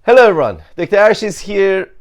Hello everyone, Dr. Ash is here,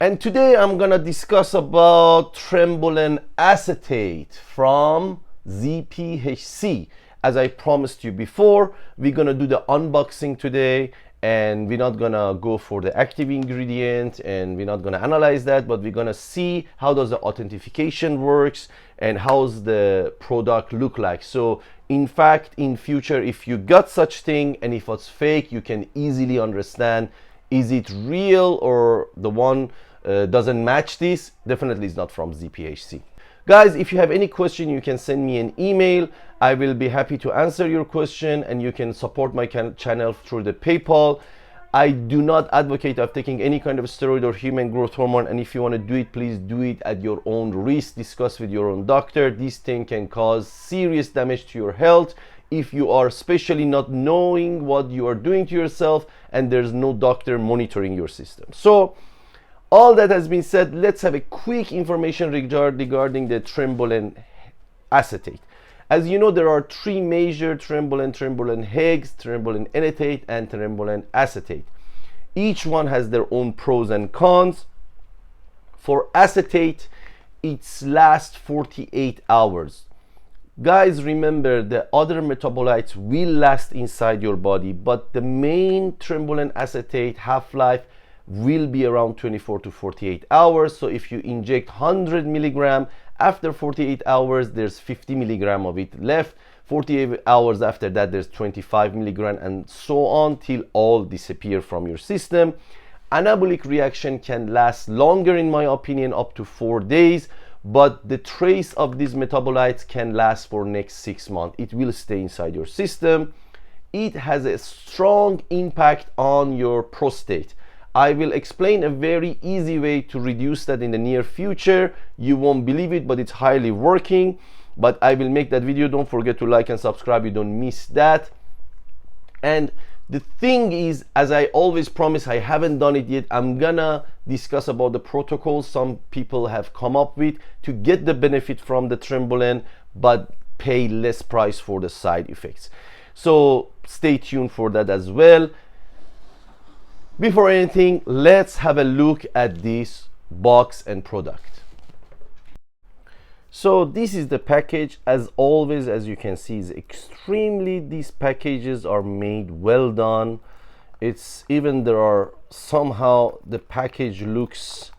and today I'm gonna discuss about Trenbolone acetate from ZPHC. As I promised you before, we're gonna do the unboxing today, and we're not gonna go for the active ingredient and we're not gonna analyze that, but we're gonna see how does the authentication works and how's the product look like. So in fact, in future, if you got such thing and if it's fake, you can easily understand, is it real or the one doesn't match this? Definitely is not from ZPHC. Guys, if you have any question, you can send me an email. I will be happy to answer your question, and you can support my channel through the PayPal. I do not advocate of taking any kind of steroid or human growth hormone, and if you want to do it, please do it at your own risk. Discuss with your own doctor. This thing can cause serious damage to your health if you are especially not knowing what you are doing to yourself and there's no doctor monitoring your system. So all that has been said, let's have a quick information regarding the Trenbolone acetate. As you know, there are three major Trenbolone: Trenbolone HEGS, Trenbolone enantate, and Trenbolone acetate. Each one has their own pros and cons. For acetate, it lasts 48 hours. Guys, remember, the other metabolites will last inside your body, but the main Trenbolone acetate half-life will be around 24 to 48 hours. So if you inject 100 milligram, after 48 hours there's 50 milligram of it left. 48 hours after that there's 25 milligram, and so on till all disappear from your system. Anabolic reaction can last longer, in my opinion, up to 4 days, but the trace of these metabolites can last for next 6 months. It will stay inside your system. It has a strong impact on your prostate. I will explain a very easy way to reduce that in the near future. You won't believe it, but it's highly working. But I will make that video. Don't forget to like and subscribe, you don't miss that. And the thing is, as I always promise, I haven't done it yet. I'm gonna discuss about the protocols some people have come up with to get the benefit from the Trenbolone, but pay less price for the side effects. So stay tuned for that as well. Before anything, let's have a look at this box and product. So this is the package. As always, as you can see, is extremely, these packages are made well done. It's even, there are somehow the package looks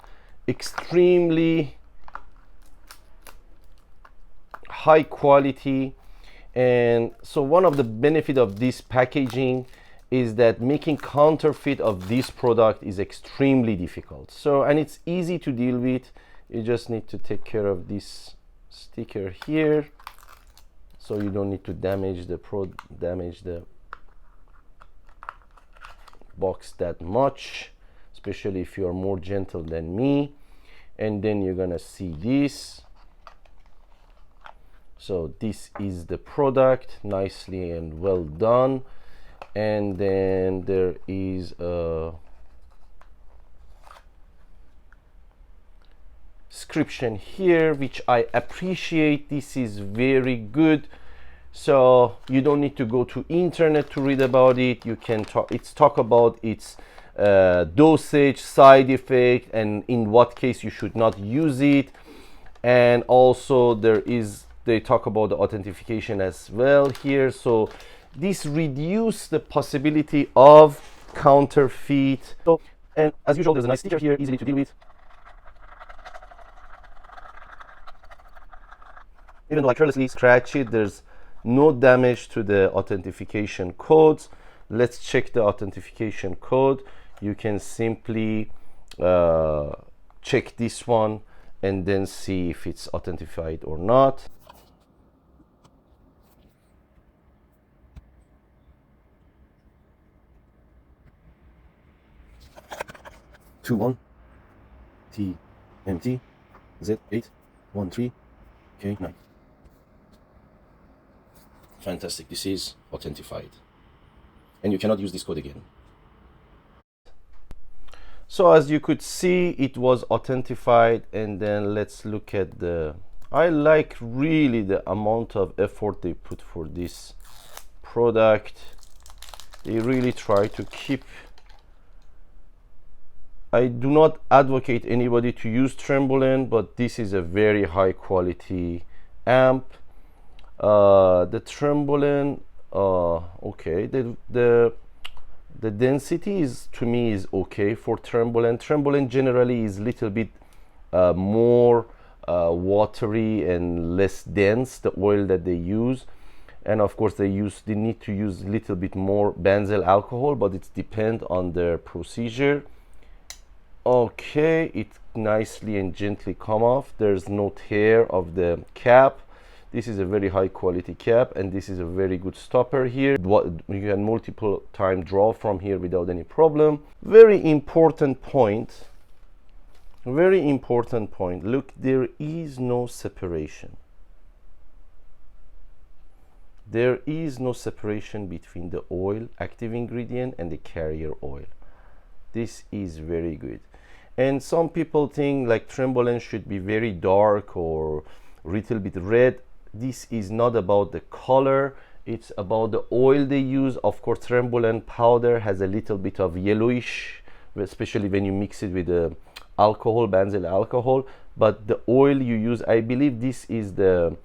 extremely high quality. And so one of the benefit of this packaging is that making counterfeit of this product is extremely difficult. So, and it's easy to deal with. You just need to take care of this sticker here, so you don't need to damage the box that much, especially if you are more gentle than me. And then you're gonna see this. So this is the product, nicely and well done. And then there is a description here, which I appreciate. This is very good. So you don't need to go to internet to read about it. You can talk about its dosage, side effect, and in what case you should not use it. And also they talk about the authentication as well here. So this reduces the possibility of counterfeit. So, and as usual, there's a nice sticker here, easily to deal with. Even though I carelessly scratch it, there's no damage to the authentication codes. Let's check the authentication code. You can simply check this one and then see if it's authenticated or not. T1 TMT Z813 K9. Fantastic. This is authenticated, and you cannot use this code again. So as you could see, it was authenticated. And then let's look at the, I like really the amount of effort they put for this product. They really try to keep I do not advocate anybody to use Trenbolone, but this is a very high quality amp. The Trenbolone, okay, the density is, to me, is okay for Trenbolone. Trenbolone generally is little bit more watery and less dense, the oil that they use. And of course they need to use a little bit more benzyl alcohol, but it depends on their procedure. Okay, it nicely and gently come off. There's no tear of the cap. This is a very high quality cap, and this is a very good stopper here. You can multiple time draw from here without any problem. Very important point. Very important point. Look, there is no separation. There is no separation between the oil, active ingredient, and the carrier oil. This is very good. And some people think like Trenbolone should be very dark or a little bit red. This is not about the color, it's about the oil they use. Of course, Trenbolone powder has a little bit of yellowish, especially when you mix it with the alcohol, benzyl alcohol. But the oil you use, I believe this is the,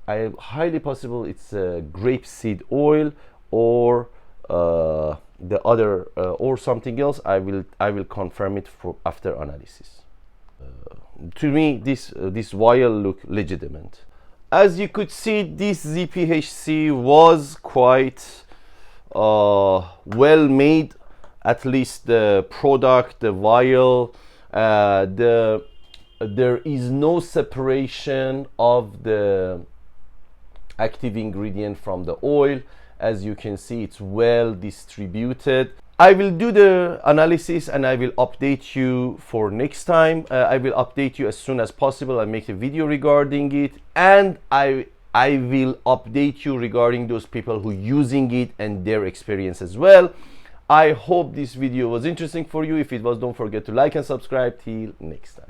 highly possible it's grapeseed oil, or the other or something else. I will confirm it for after analysis. To me, this vial look legitimate. As you could see, this ZPHC was quite well made. At least the product, the vial, there is no separation of the active ingredient from the oil. As you can see, it's well distributed. I will do the analysis and I will update you for next time. I will update you as soon as possible. I make a video regarding it, and I will update you regarding those people who using it and their experience as well. I hope this video was interesting for you. If it was, don't forget to like and subscribe. Till next time.